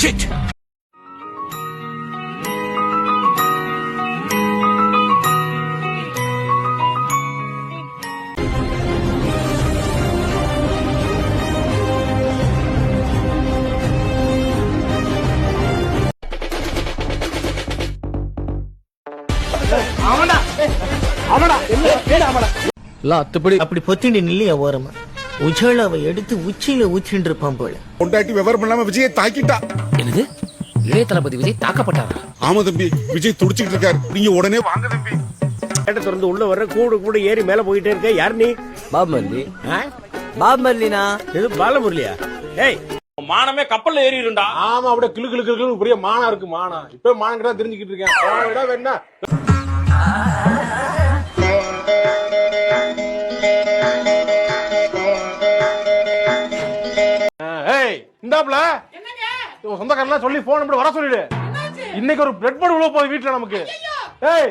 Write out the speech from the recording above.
Shit. அப்படி பொத்திண்டி நில்லையா ஓரமா உஜாலாவை எடுத்து உச்சியில ஊற்றிட்டு இருப்பான் போல. பொண்டாட்டி விவரம் பண்ணாம விஜயை தாக்கிட்டா. என்னது? இளைய தளபதி விஜய் தாக்கப்பட்டாரா? ஆமா தம்பி, விஜய் துடிச்சிட்டு இருக்காரு. நீங்க உடனே வாங்க தம்பி. கேட்ட திறந்து உள்ள வர்ற கூடு கூட ஏறி மேல போயிட்டே இருக்க. யார் நீ? பாபமல்லி. பாபமல்லினா இது பாலமுரளியா? ஏய், மானமே கப்பல்ல ஏறிடும்டா. ஆமா, அப்படியே கிளு கிளு கிளு பெரிய மானம் இருக்கு. மானம் இப்ப மானம் கிட்ட தெரிஞ்சுக்கிட்டு இருக்கேன். வேணா இந்தாப்ல சொந்தக்காரலாம் சொல்லி போன் நம்பர் வர சொல்லிடு. இன்னைக்கு ஒரு பிரெட் போர்டு உள்ள போகுது வீட்டுல நமக்கு. ஏய்